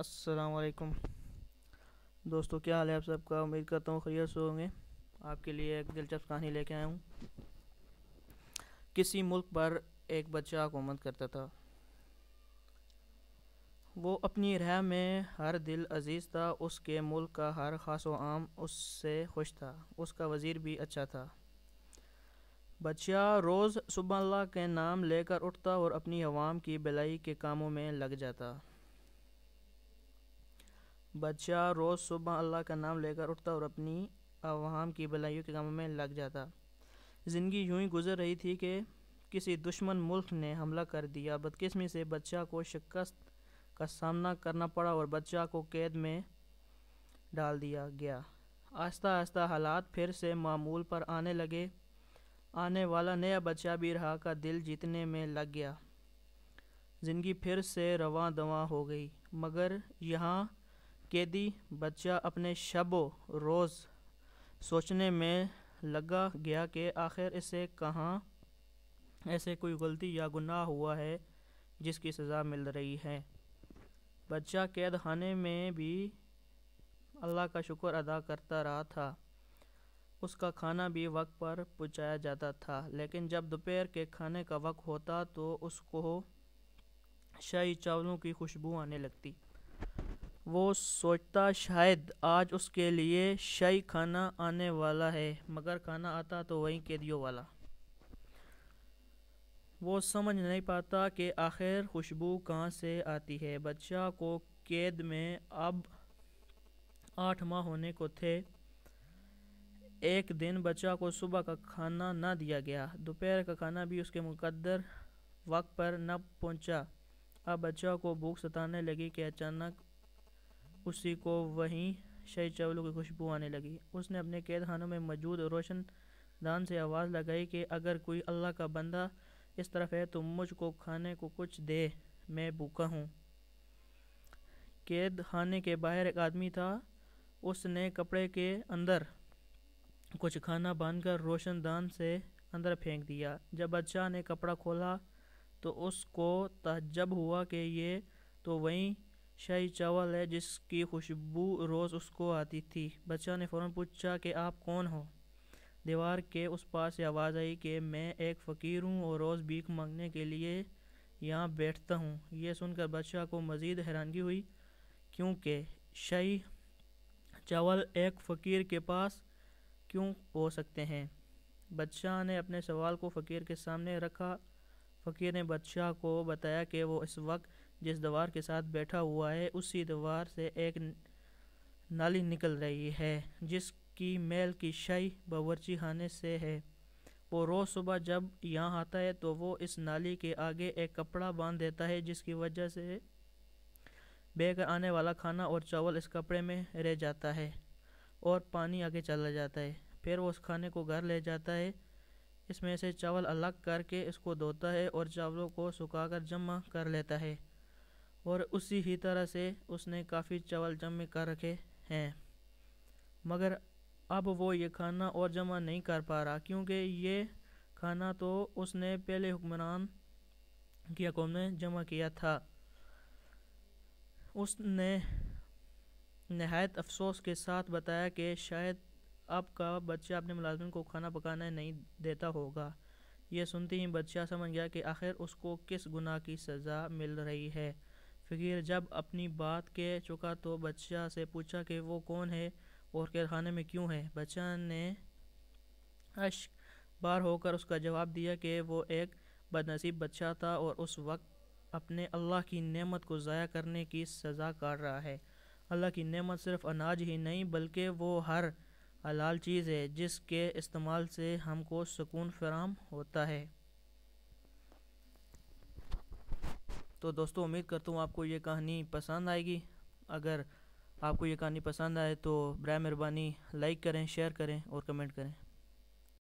السلام علیکم دوستو، کیا حال ہے آپ سب کا؟ امید کرتا ہوں خیریت سے ہوں گے۔ آپ کے لیے ایک دلچسپ کہانی لے کے آیا ہوں۔ کسی ملک پر ایک بچہ حکومت کرتا تھا۔ وہ اپنی رہا میں ہر دل عزیز تھا۔ اس کے ملک کا ہر خاص و عام اس سے خوش تھا۔ اس کا وزیر بھی اچھا تھا۔ بچہ روز صبح اللہ کے نام لے کر اٹھتا اور اپنی عوام کی بھلائی کے کاموں میں لگ جاتا۔ بچہ روز صبح اللہ کا نام لے کر اٹھتا اور اپنی عوام کی بھلائی کے کاموں میں لگ جاتا۔ زندگی یوں ہی گزر رہی تھی کہ کسی دشمن ملک نے حملہ کر دیا۔ بدقسمتی سے بچہ کو شکست کا سامنا کرنا پڑا اور بچہ کو قید میں ڈال دیا گیا۔ آہستہ آہستہ حالات پھر سے معمول پر آنے لگے۔ آنے والا نیا بچہ بھی رہا کا دل جیتنے میں لگ گیا۔ زندگی پھر سے رواں دواں ہو گئی، مگر یہاں قیدی بچہ اپنے شب و روز سوچنے میں لگا گیا کہ آخر اسے کہاں ایسے کوئی غلطی یا گناہ ہوا ہے جس کی سزا مل رہی ہے۔ بچہ قید خانے میں بھی اللہ کا شکر ادا کرتا رہا تھا۔ اس کا کھانا بھی وقت پر پہنچایا جاتا تھا، لیکن جب دوپہر کے کھانے کا وقت ہوتا تو اس کو شاہی چاولوں کی خوشبو آنے لگتی۔ وہ سوچتا شاید آج اس کے لیے شاہی کھانا آنے والا ہے، مگر کھانا آتا تو وہی قیدیوں والا۔ وہ سمجھ نہیں پاتا کہ آخر خوشبو کہاں سے آتی ہے۔ بچہ کو قید میں اب 8 ماہ ہونے کو تھے۔ ایک دن بچہ کو صبح کا کھانا نہ دیا گیا۔ دوپہر کا کھانا بھی اس کے مقرر وقت پر نہ پہنچا۔ اب بچہ کو بھوک ستانے لگی کہ اچانک اسی کو وہیں شاہی چاولوں کی خوشبو آنے لگی۔ اس نے اپنے قید خانے میں موجود روشن دان سے آواز لگائی کہ اگر کوئی اللہ کا بندہ اس طرف ہے تو مجھ کو کھانے کو کچھ دے، میں بھوکا ہوں۔ قید خانے کے باہر ایک آدمی تھا۔ اس نے کپڑے کے اندر کچھ کھانا باندھ کر روشن دان سے اندر پھینک دیا۔ جب بچہ نے کپڑا کھولا تو اس کو تعجب ہوا کہ یہ تو وہی شاہی چاول ہے جس کی خوشبو روز اس کو آتی تھی۔ بچہ نے فوراً پوچھا کہ آپ کون ہو؟ دیوار کے اس پار سے آواز آئی کہ میں ایک فقیر ہوں اور روز بھیک مانگنے کے لیے یہاں بیٹھتا ہوں۔ یہ سن کر بچہ کو مزید حیرانگی ہوئی، کیونکہ شاہی چاول ایک فقیر کے پاس کیوں ہو سکتے ہیں؟ بچہ نے اپنے سوال کو فقیر کے سامنے رکھا۔ فقیر نے بچہ کو بتایا کہ وہ اس وقت جس دیوار کے ساتھ بیٹھا ہوا ہے اسی دیوار سے ایک نالی نکل رہی ہے جس کی میل کی شاہی باورچی خانے سے ہے۔ وہ روز صبح جب یہاں آتا ہے تو وہ اس نالی کے آگے ایک کپڑا باندھ دیتا ہے، جس کی وجہ سے بہہ کر آنے والا کھانا اور چاول اس کپڑے میں رہ جاتا ہے اور پانی آگے چلا جاتا ہے۔ پھر وہ اس کھانے کو گھر لے جاتا ہے، اس میں سے چاول الگ کر کے اس کو دھوتا ہے اور چاولوں کو سکھا کر جمع کر لیتا ہے، اور اسی ہی طرح سے اس نے کافی چاول جمع کر رکھے ہیں۔ مگر اب وہ یہ کھانا اور جمع نہیں کر پا رہا، کیونکہ یہ کھانا تو اس نے پہلے حکمران کی حکومت میں جمع کیا تھا۔ اس نے نہایت افسوس کے ساتھ بتایا کہ شاید اب کا بچہ اپنے ملازمین کو کھانا پکانا نہیں دیتا ہوگا۔ یہ سنتے ہی بچہ سمجھ گیا کہ آخر اس کو کس گناہ کی سزا مل رہی ہے۔ فقیر جب اپنی بات کہہ چکا تو بچہ سے پوچھا کہ وہ کون ہے اور قید خانے میں کیوں ہے؟ بچہ نے اشک بار ہو کر اس کا جواب دیا کہ وہ ایک بدنصیب بچہ تھا اور اس وقت اپنے اللہ کی نعمت کو ضائع کرنے کی سزا کاٹ رہا ہے۔ اللہ کی نعمت صرف اناج ہی نہیں بلکہ وہ ہر حلال چیز ہے جس کے استعمال سے ہم کو سکون فراہم ہوتا ہے۔ تو دوستو، امید کرتا ہوں آپ کو یہ کہانی پسند آئے گی۔ اگر آپ کو یہ کہانی پسند آئے تو برائے مہربانی لائک کریں، شیئر کریں اور کمنٹ کریں۔